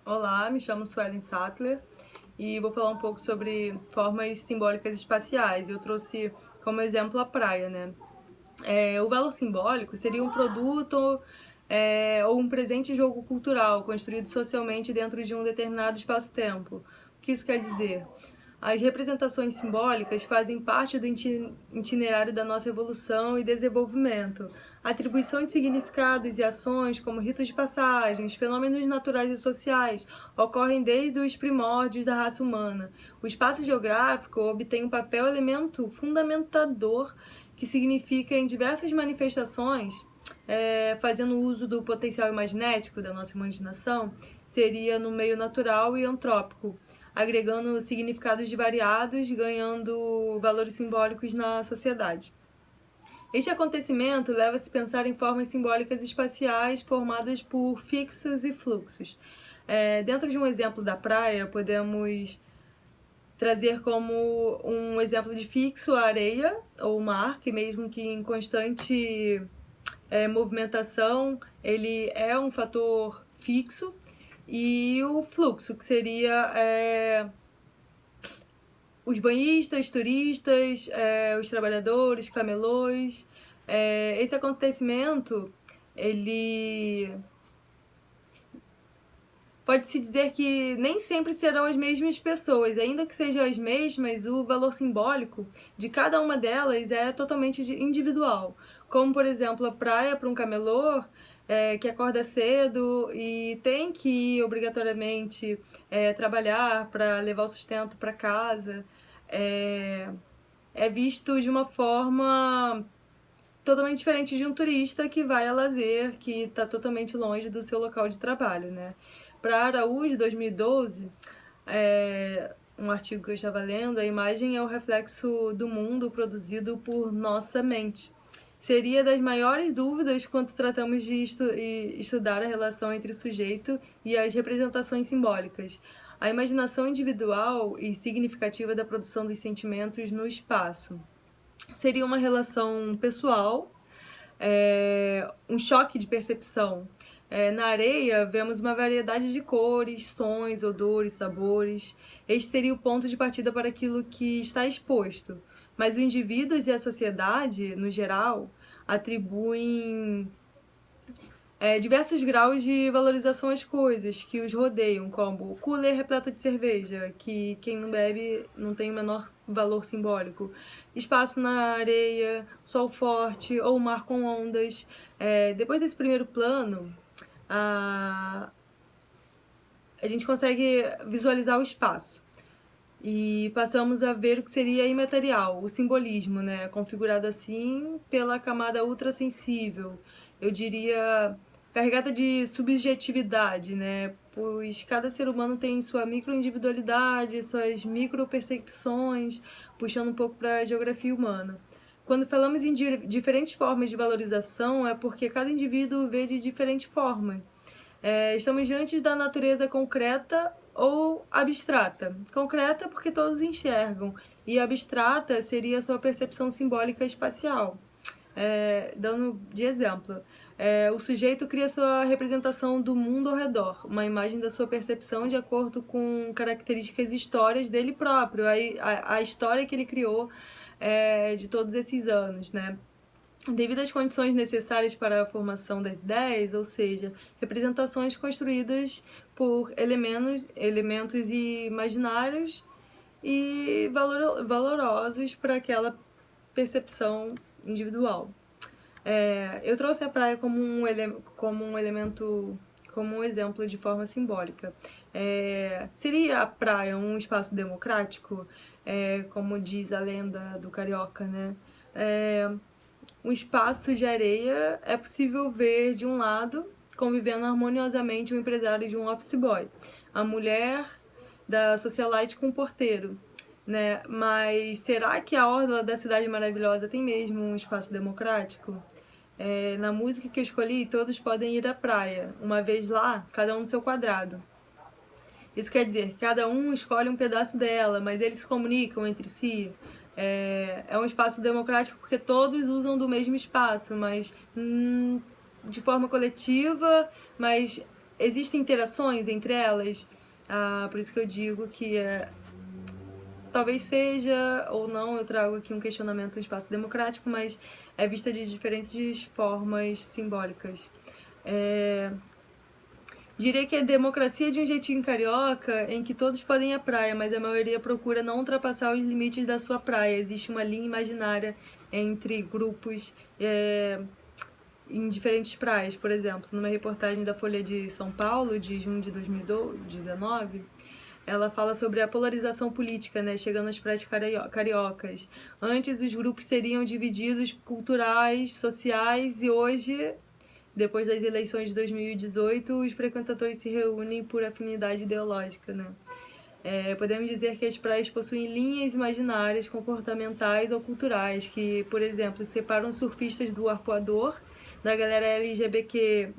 Olá, me chamo Suelen Sattler e vou falar um pouco sobre formas simbólicas espaciais. Eu trouxe como exemplo a praia, né? O valor simbólico seria um produto ou um presente jogo cultural construído socialmente dentro de um determinado espaço-tempo. O que isso quer dizer? As representações simbólicas fazem parte do itinerário da nossa evolução e desenvolvimento. A atribuição de significados e ações, como ritos de passagens, fenômenos naturais e sociais, ocorrem desde os primórdios da raça humana. O espaço geográfico obtém um papel elemento fundamentador que significa em diversas manifestações, fazendo uso do potencial imaginético da nossa imaginação, seria no meio natural e antrópico, agregando significados variados, ganhando valores simbólicos na sociedade. Este acontecimento leva-se a pensar em formas simbólicas espaciais formadas por fixos e fluxos. Dentro de um exemplo da praia, podemos trazer como um exemplo de fixo a areia ou o mar, que mesmo que em constante movimentação, ele é um fator fixo, e o fluxo, que seria os banhistas, turistas, os trabalhadores, camelôs. Esse acontecimento, ele pode-se dizer que nem sempre serão as mesmas pessoas, ainda que sejam as mesmas, o valor simbólico de cada uma delas é totalmente individual. Como, por exemplo, a praia para um camelô que acorda cedo e tem que ir obrigatoriamente trabalhar para levar o sustento para casa, é visto de uma forma totalmente diferente de um turista que vai a lazer, que está totalmente longe do seu local de trabalho, né? Para Araújo, 2012, um artigo que eu estava lendo, a imagem é o reflexo do mundo produzido por nossa mente. Seria das maiores dúvidas quando tratamos de estudar a relação entre o sujeito e as representações simbólicas. A imaginação individual e significativa da produção dos sentimentos no espaço. Seria uma relação pessoal, um choque de percepção. Na areia, vemos uma variedade de cores, sons, odores, sabores. Este seria o ponto de partida para aquilo que está exposto. Mas os indivíduos e a sociedade, no geral, atribuem diversos graus de valorização às coisas que os rodeiam, como o cooler repleto de cerveja, que quem não bebe não tem o menor valor simbólico, espaço na areia, sol forte ou mar com ondas. Depois desse primeiro plano, a gente consegue visualizar o espaço e passamos a ver o que seria imaterial, o simbolismo, né? Configurado assim pela camada ultrassensível, eu diria carregada de subjetividade, né? Pois cada ser humano tem sua microindividualidade, suas micropercepções, puxando um pouco para a geografia humana. Quando falamos em diferentes formas de valorização, é porque cada indivíduo vê de diferente forma. Estamos diante da natureza concreta ou abstrata. Concreta porque todos enxergam, e abstrata seria a sua percepção simbólica espacial. Dando de exemplo, o sujeito cria sua representação do mundo ao redor, uma imagem da sua percepção de acordo com características e histórias dele próprio, a história que ele criou de todos esses anos, né? Devido às condições necessárias para a formação das ideias, ou seja, representações construídas por elementos imaginários e valorosos para aquela percepção individual. Eu trouxe a praia como um elemento, como um exemplo de forma simbólica. Seria a praia um espaço democrático, como diz a lenda do carioca, né? Um espaço de areia é possível ver de um lado, convivendo harmoniosamente o empresário de um office boy, a mulher da socialite com o porteiro, né? Mas será que a orla da cidade maravilhosa tem mesmo um espaço democrático? Na música que eu escolhi, todos podem ir à praia. Uma vez lá, cada um no seu quadrado. Isso quer dizer que cada um escolhe um pedaço dela, mas eles se comunicam entre si. É um espaço democrático porque todos usam do mesmo espaço, mas de forma coletiva, mas existem interações entre elas. Por isso que eu digo que talvez seja ou não, eu trago aqui um questionamento do espaço democrático, mas é vista de diferentes formas simbólicas. Diria que a democracia de um jeitinho carioca, em que todos podem ir à praia, mas a maioria procura não ultrapassar os limites da sua praia. Existe uma linha imaginária entre grupos em diferentes praias. Por exemplo, numa reportagem da Folha de São Paulo, de junho de 2019, ela fala sobre a polarização política, né, chegando às praias cariocas. Antes os grupos seriam divididos culturais, sociais, e hoje, depois das eleições de 2018, os frequentadores se reúnem por afinidade ideológica, né? Podemos dizer que as praias possuem linhas imaginárias, comportamentais ou culturais, que, por exemplo, separam surfistas do arpoador da galera LGBTQ+,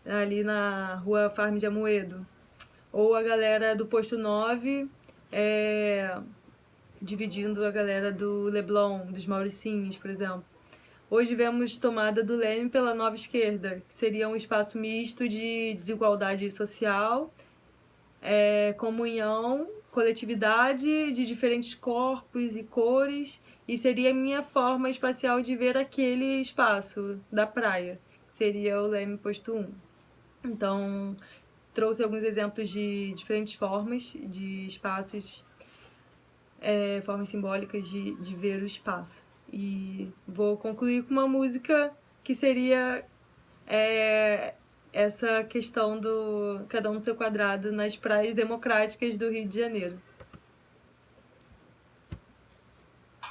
ali na rua Farm de Amoedo. Ou a galera do Posto 9, dividindo a galera do Leblon, dos Mauricinhos, por exemplo. Hoje vemos tomada do Leme pela Nova Esquerda, que seria um espaço misto de desigualdade social, comunhão, coletividade de diferentes corpos e cores, e seria a minha forma espacial de ver aquele espaço da praia, que seria o Leme Posto 1. Então, trouxe alguns exemplos de diferentes formas de espaços, formas simbólicas de ver o espaço. E vou concluir com uma música que seria essa questão do cada um no seu quadrado nas praias democráticas do Rio de Janeiro.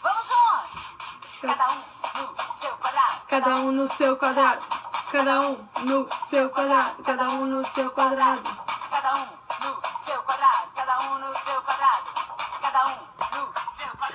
Vamos juntos! Cada um no seu quadrado. Cada um no seu quadrado. Cada um no seu quadrado. Cada um no seu quadrado. Cada um no seu quadrado. Cada um no seu quadrado. Cada um no seu quadrado.